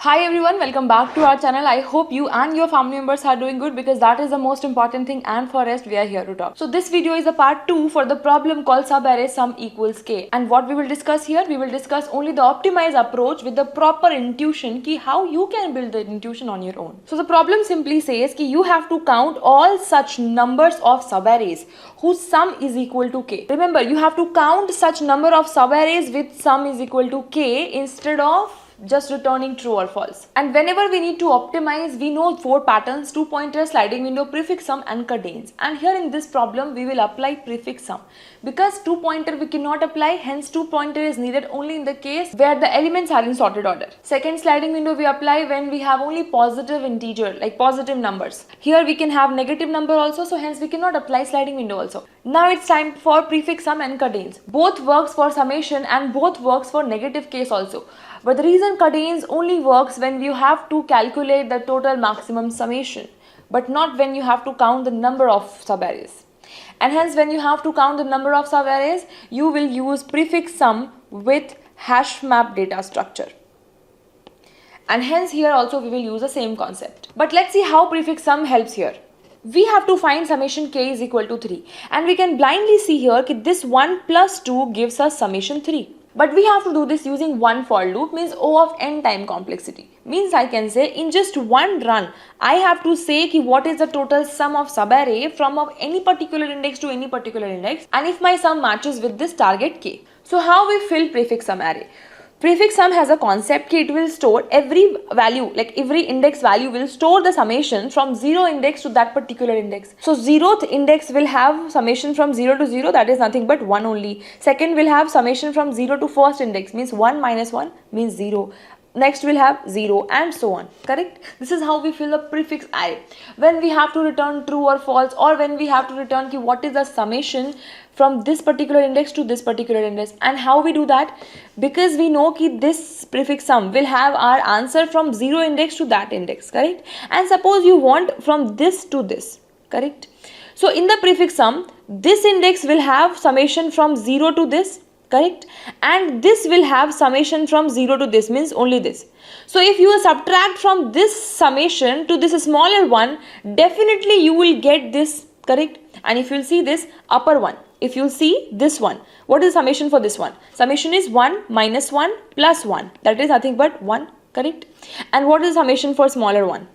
Hi everyone, welcome back to our channel. I hope you and your family members are doing good because that is the most important thing, and for rest we are here to talk. So this video is a part 2 for the problem called subarray sum equals k, and what we will discuss here, we will discuss only the optimized approach with the proper intuition ki how you can build the intuition on your own. So the problem simply says ki you have to count all such numbers of subarrays whose sum is equal to k. Remember, you have to count such number of subarrays with sum is equal to k instead of just returning true or false. And whenever we need to optimize, we know 4 patterns: 2 pointer, sliding window, prefix sum and cadence. And here in this problem we will apply prefix sum because 2 pointer we cannot apply, hence 2 pointer is needed only in the case where the elements are in sorted order. Second sliding window we apply when we have only positive integer, like positive numbers. Here we can have negative number also, so hence we cannot apply sliding window also. Now it's time for prefix sum and cadence. Both works for summation and both works for negative case also. But the reason cadence only works when you have to calculate the total maximum summation, but not when you have to count the number of subarrays. And hence when you have to count the number of subarrays, you will use prefix sum with hash map data structure. And hence here also we will use the same concept. But let's see how prefix sum helps here. We have to find summation k is equal to 3, and we can blindly see here that this 1 plus 2 gives us summation 3. But we have to do this using one for loop, means O of n time complexity. Means I can say in just one run, I have to say ki what is the total sum of subarray from of any particular index to any particular index, and if my sum matches with this target k. So how we fill prefix sum array? Prefix sum has a concept that it will store every value, like every index value will store the summation from 0 index to that particular index. So 0th index will have summation from 0 to 0, that is nothing but 1 only. Second will have summation from 0 to first index, means 1 minus 1 means 0. Next we'll have 0 and so on, correct? This is how we fill the prefix array. When we have to return true or false, or when we have to return ki what is the summation from this particular index to this particular index. And how we do that? Because we know ki this prefix sum will have our answer from 0 index to that index, correct? And suppose you want from this to this, correct? So in the prefix sum, this index will have summation from 0 to this, correct, and this will have summation from 0 to this, means only this. So if you subtract from this summation to this smaller one, definitely you will get this, correct. And if you see this upper one, if you see this one, what is the summation for this one? Summation is 1 minus 1 plus 1, that is nothing but 1, correct. And what is the summation for smaller one?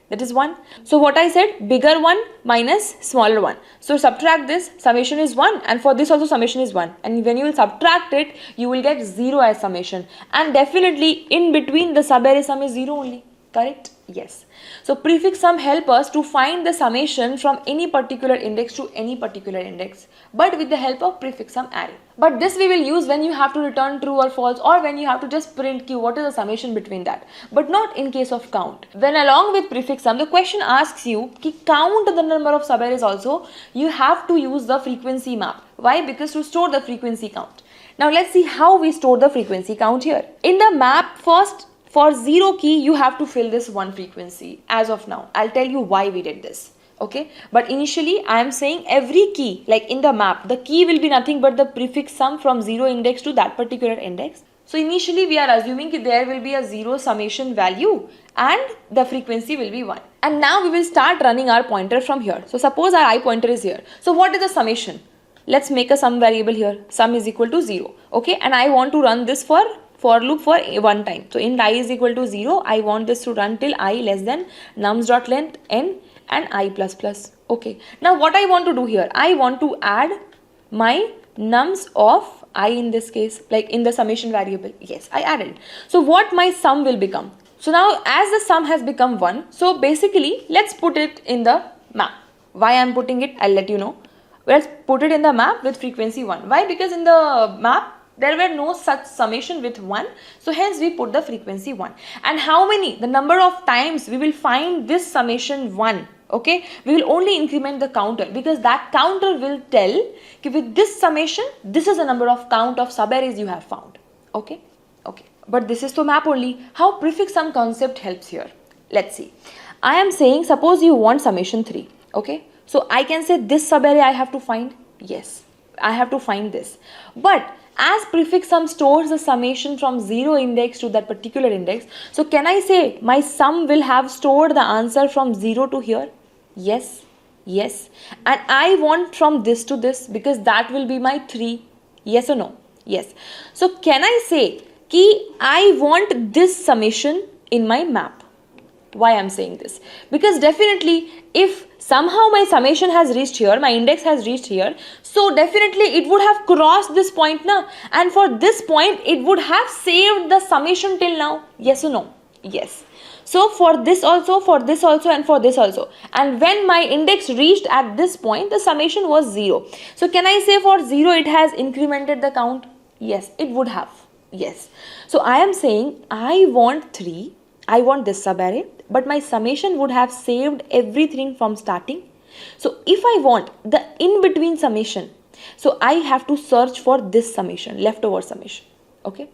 That is 1. So what I said, bigger one minus smaller one. So subtract this, summation is 1, and for this also summation is 1. And when you will subtract it, you will get 0 as summation. And definitely in between the subarray sum is 0 only, correct? Yes. So prefix sum help us to find the summation from any particular index to any particular index, but with the help of prefix sum array. But this we will use when you have to return true or false, or when you have to just print ki what is the summation between that, but not in case of count. When along with prefix sum, the question asks you ki count the number of subarrays also, you have to use the frequency map. Why? Because to store the frequency count. Now let's see how we store the frequency count here. In the map, first for 0 key, you have to fill this one frequency. As of now, I'll tell you why we did this. Okay, but initially I am saying every key, like in the map, the key will be nothing but the prefix sum from 0 index to that particular index. So initially we are assuming that there will be a 0 summation value and the frequency will be 1. And now we will start running our pointer from here. So suppose our I pointer is here. So what is the summation? Let's make a sum variable here. Sum is equal to 0. Okay, and I want to run this for loop for one time. So in I is equal to 0, I want this to run till I less than nums.length n and I plus plus. Okay, now what I want to do here, I want to add my nums of I in this case, like in the summation variable. Yes, I added. So what my sum will become? So now as the sum has become 1, so basically let's put it in the map. Why I'm putting it, I'll let you know. Let's put it in the map with frequency 1. Why? Because in the map there were no such summation with 1, so hence we put the frequency 1. And how many? The number of times we will find this summation 1. Okay, we will only increment the counter, because that counter will tell that with this summation, this is the number of count of subarrays you have found. Okay, okay. But this is to map only. How prefix sum concept helps here? Let's see. I am saying, suppose you want summation 3. Okay, so I can say this subarray I have to find. Yes, I have to find this. But As prefix sum stores the summation from 0 index to that particular index, so can I say my sum will have stored the answer from 0 to here? Yes, yes. And I want from this to this because that will be my 3. Yes or no? Yes. So can I say ki I want this summation in my map? Why I'm saying this? Because definitely if somehow my summation has reached here, my index has reached here, so definitely it would have crossed this point now, and for this point it would have saved the summation till now. Yes or no? Yes. So for this also, for this also, and for this also, and when my index reached at this point, the summation was 0. So can I say for 0 it has incremented the count? Yes, it would have. Yes. So I am saying I want 3, I want this subarray, but my summation would have saved everything from starting. So if I want the in between summation, so I have to search for this summation, leftover summation. Okay.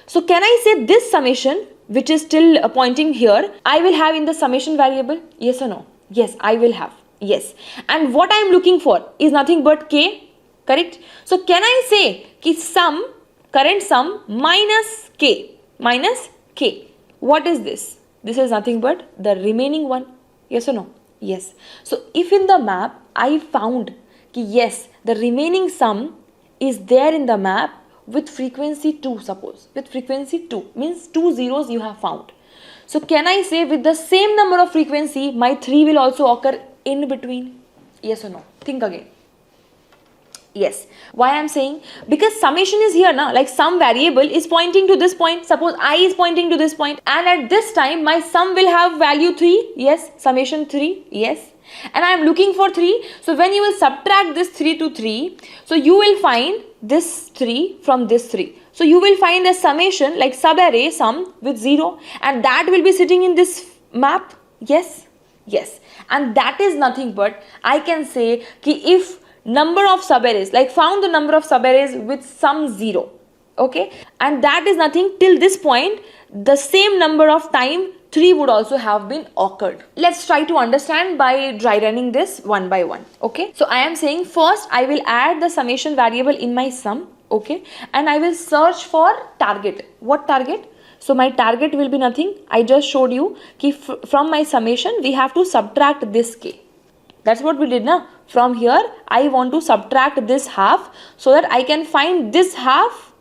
So can I say this summation which is still pointing here, I will have in the summation variable? Yes or no? Yes, I will have. Yes. And what I am looking for is nothing but k. Correct? So can I say ki sum, current sum minus k, minus k. What is this? This is nothing but the remaining one. Yes or no? Yes. So if in the map I found ki yes, the remaining sum is there in the map with frequency 2, suppose. With frequency 2 means 2 zeros you have found. So can I say with the same number of frequency, my 3 will also occur in between? Yes or no? Think again. Yes. Why I am saying? Because summation is here now, like some variable is pointing to this point. Suppose I is pointing to this point, and at this time my sum will have value 3. Yes. Summation 3. Yes. And I am looking for 3. So when you will subtract this 3 to 3, so you will find this 3 from this 3. So you will find a summation like subarray sum with 0, and that will be sitting in this map. Yes. Yes. And that is nothing but I can say ki if number of subarrays, like found the number of subarrays with sum 0, okay, and that is nothing till this point, the same number of time 3 would also have been occurred. Let's try to understand by dry running this one by one. Okay, so I am saying first I will add the summation variable in my sum. Okay, and I will search for target. What target? So my target will be nothing, I just showed you ki from my summation we have to subtract this k. That's what we did now. From here I want to subtract this half so that I can find this half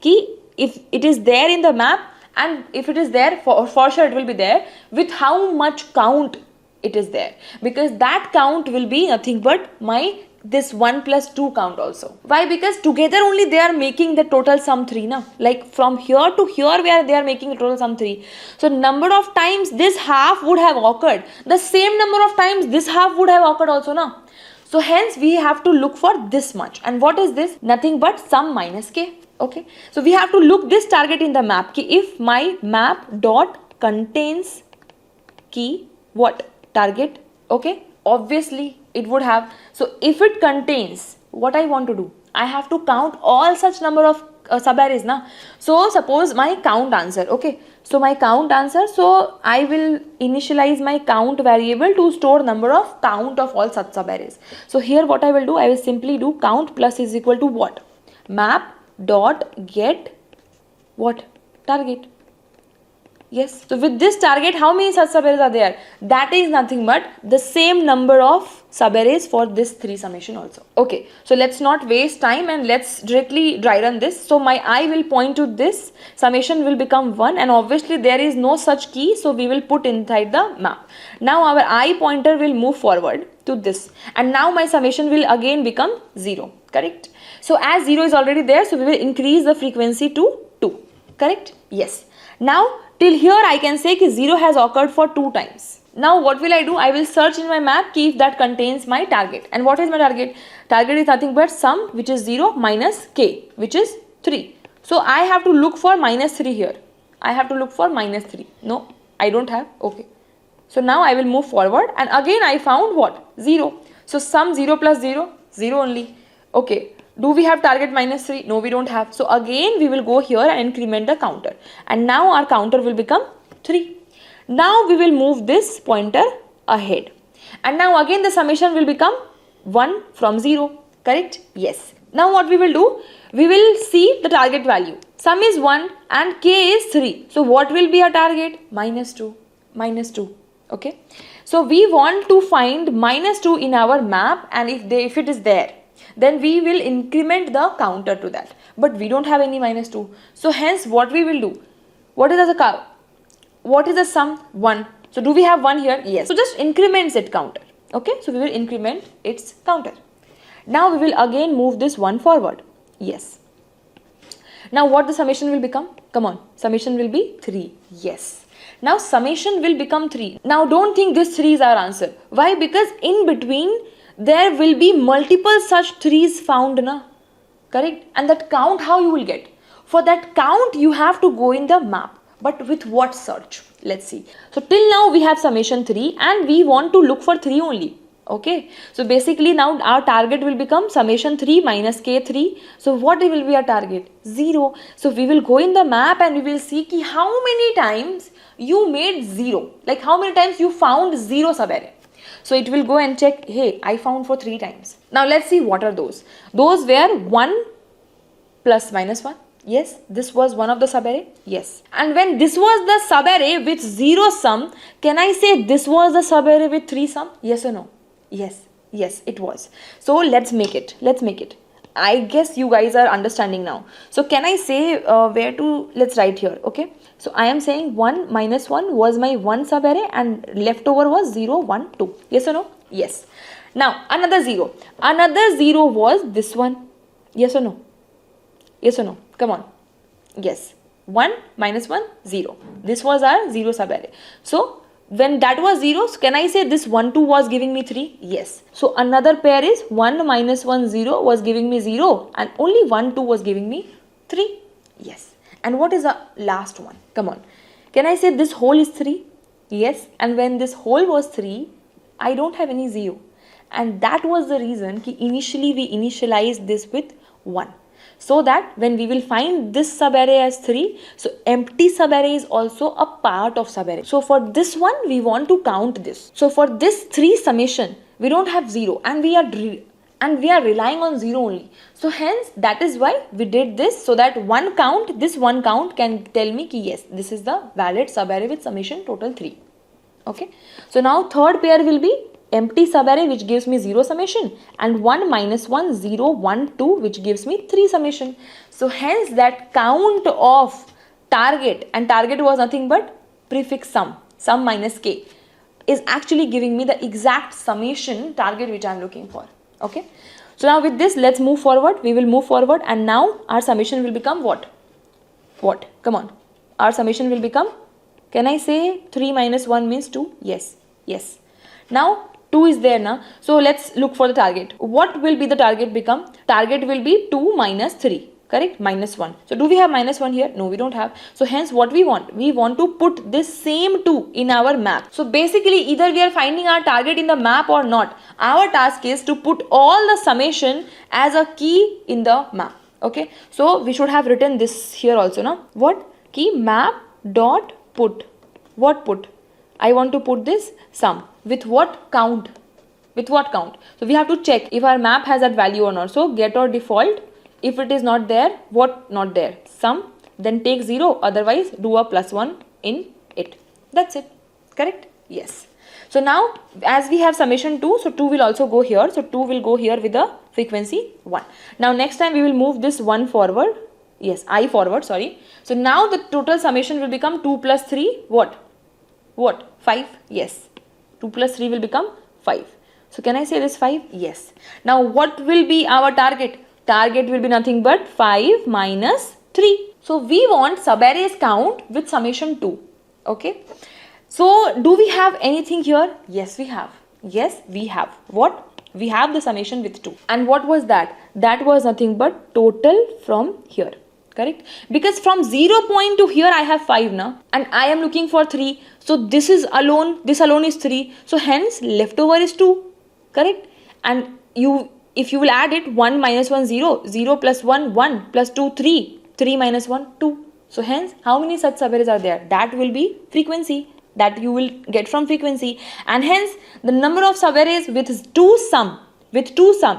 ki if it is there in the map, and if it is there for sure it will be there with how much count it is there, because that count will be nothing but my this 1 plus 2 count also. Why? Because together only they are making the total sum 3 now. Like from here to here where they are making the total sum 3. So number of times this half would have occurred, the same number of times this half would have occurred also now. So hence we have to look for this much. And what is this? Nothing but sum minus k. Okay. So we have to look this target in the map ki if my map dot contains key what? Target. Okay. Obviously it would have. So if it contains, what I want to do, I have to count all such number of subarrays now. So suppose my count answer. Okay, so my count answer, so I will initialize my count variable to store number of count of all such subarrays. So here what I will do, I will simply do count plus is equal to what? Map dot get what? Target. Yes. So with this target, how many such subarrays are there? That is nothing but the same number of subarrays for this 3 summation also. Okay. So let's not waste time and let's directly dry run this. So my I will point to this. Summation will become 1, and obviously there is no such key. So we will put inside the map. Now our I pointer will move forward to this. And now my summation will again become 0. Correct. So as 0 is already there, so we will increase the frequency to 2. Correct. Yes. Now till here I can say that 0 has occurred for 2 times. Now what will I do? I will search in my map key if that contains my target. And what is my target? Target is nothing but sum which is 0 minus k which is 3. So I have to look for minus 3 here. I have to look for minus 3. No, I don't have. Okay. So now I will move forward and again I found what? 0. So sum 0 plus 0, 0 only. Okay. Do we have target minus 3? No, we don't have. So again we will go here and increment the counter. And now our counter will become 3. Now we will move this pointer ahead. And now again the summation will become 1 from 0. Correct? Yes. Now what we will do? We will see the target value. Sum is 1 and k is 3. So what will be our target? Minus 2. Minus 2. Okay. So we want to find minus 2 in our map, and if it is there, then we will increment the counter to that. But we don't have any minus 2. So hence what we will do? What is the sum? 1. So do we have 1 here? Yes. So just increments its counter. Okay. So we will increment its counter. Now we will again move this 1 forward. Yes. Now what the summation will become? Come on. Summation will be 3. Yes. Now summation will become 3. Now don't think this 3 is our answer. Why? Because in between there will be multiple such 3's found, na? Correct? And that count how you will get? For that count you have to go in the map. But with what search? Let's see. So till now we have summation 3 and we want to look for 3 only. Okay, so basically now our target will become summation 3 minus k3. So what will be our target? 0. So we will go in the map and we will see ki how many times you made 0. Like how many times you found 0 subarray. So it will go and check, hey, I found for 3 times. Now let's see what are those. Those were 1 plus minus 1. Yes, this was one of the subarray. Yes. And when this was the subarray with 0 sum, can I say this was the subarray with 3 sum? Yes or no? Yes, yes, it was. So let's make it. I guess you guys are understanding now. So can I say let's write here, okay? So I am saying 1 minus 1 was my 1 subarray and leftover was 0, 1, 2. Yes or no? Yes. Now another 0. Another 0 was this one. Yes or no? Yes or no? Come on. Yes. 1 minus 1, 0. This was our 0 subarray. So when that was 0, so can I say this 1, 2 was giving me 3? Yes. So another pair is 1 minus 1, 0 was giving me 0 and only 1, 2 was giving me 3. Yes. And what is the last one? Come on. Can I say this whole is 3? Yes. And when this whole was 3, I don't have any 0. And that was the reason ki initially we initialized this with 1. So that when we will find this subarray as 3, so empty subarray is also a part of subarray. So for this one, we want to count this. So for this 3 summation, we don't have 0 and we are relying on 0 only. So hence that is why we did this, so that this one count can tell me ki yes, this is the valid subarray with summation total 3. Okay. So now third pair will be empty subarray which gives me 0 summation and 1 minus 1, 0, 1, 2 which gives me 3 summation. So hence that count of target, and target was nothing but prefix sum minus k, is actually giving me the exact summation target which I am looking for. Okay. So now with this let's move forward. We will move forward and now our summation will become what? What? Come on. Our summation will become, can I say 3 minus 1 means 2? Yes. Yes. Now 2 is there now. So let's look for the target. What will be the target become? Target will be 2 minus 3. Correct? Minus 1. So do we have minus 1 here? No, we don't have. So hence what we want? We want to put this same 2 in our map. So basically either we are finding our target in the map or not. Our task is to put all the summation as a key in the map. Okay. So we should have written this here also now. What? Key map dot put. What put? I want to put this sum. With what count? With what count? So we have to check if our map has that value or not. So get or default. If it is not there, what not there? Sum. Then take 0. Otherwise do a plus 1 in it. That's it. Correct? Yes. So now as we have summation 2, so 2 will also go here. So 2 will go here with the frequency 1. Now next time we will move this 1 forward. Yes, I forward, sorry. So now the total summation will become 2 plus 3. What? What? 5? Yes. 2 plus 3 will become 5. So can I say this 5? Yes. Now what will be our target? Target will be nothing but 5 minus 3. So we want subarrays count with summation 2. Okay. So do we have anything here? Yes, we have. Yes, we have. What? We have the summation with 2. And what was that? That was nothing but total from here. Correct? Because from 0 point to here I have 5 now and I am looking for 3. So this alone is 3. So hence leftover is 2. Correct? And if you will add it, 1 minus 1, 0. 0 plus 1, 1 plus 2, 3. 3 minus 1, 2. So hence how many such subarrays are there? That will be frequency that you will get from frequency. And hence the number of subarrays with 2 sum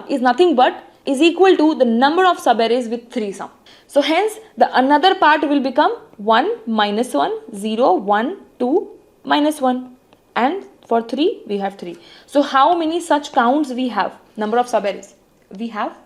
is nothing but is equal to the number of subarrays with 3 sum. So hence the another part will become 1 minus 1, 0, 1, 2, minus 1, and for 3 we have 3. So how many such counts we have? Number of subarrays. We have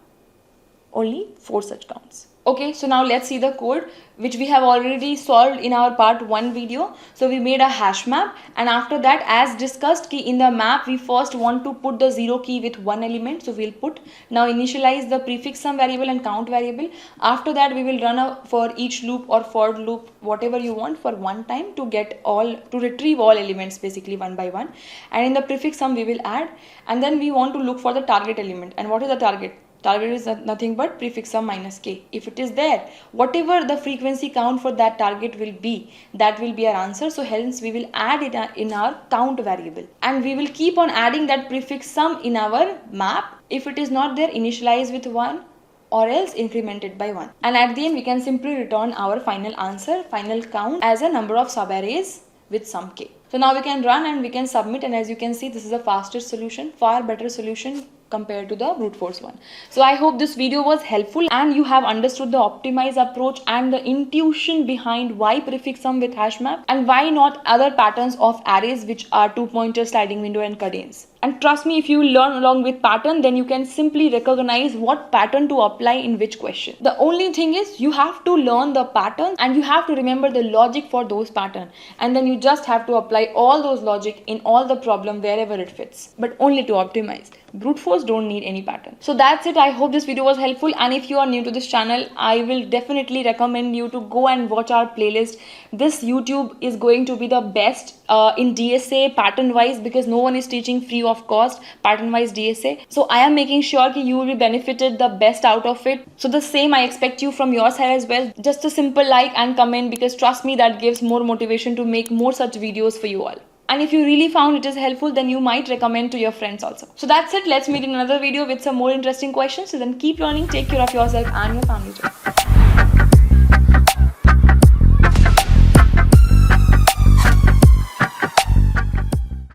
only 4 such counts. Okay, so now let's see the code which we have already solved in our part 1 video. So we made a hash map, and after that, as discussed, key in the map we first want to put the 0 key with one element. So we'll put, now initialize the prefix sum variable and count variable. After that we will run a for each loop or for loop, whatever you want, for one time to get all, to retrieve all elements basically one by one. And in the prefix sum we will add, and then we want to look for the target element. And what is the target? Target is nothing but prefix sum minus k. If it is there, whatever the frequency count for that target will be, that will be our answer. So hence we will add it in our count variable, and we will keep on adding that prefix sum in our map. If it is not there, initialize with 1 or else increment it by 1. And at the end we can simply return our final answer, final count, as a number of subarrays with sum k. So now we can run and we can submit, and as you can see, this is a faster solution, far better solution compared to the brute force one. So I hope this video was helpful and you have understood the optimized approach and the intuition behind why prefix sum with hash map and why not other patterns of arrays which are 2-pointer, sliding window and cadence. And trust me, if you learn along with pattern, then you can simply recognize what pattern to apply in which question. The only thing is you have to learn the pattern and you have to remember the logic for those patterns, and then you just have to apply all those logic in all the problem wherever it fits, but only to optimize. Brute force don't need any pattern. So that's it. I hope this video was helpful, and if you are new to this channel, I will definitely recommend you to go and watch our playlist. This YouTube is going to be the best in DSA pattern wise, because no one is teaching free of cost pattern wise DSA. So I am making sure that you will be benefited the best out of it. So the same I expect you from your side as well. Just a simple like and comment, because trust me, that gives more motivation to make more such videos for you all. And if you really found it is helpful, then you might recommend to your friends also. So that's it. Let's meet in another video with some more interesting questions. So then keep learning, take care of yourself and your family too.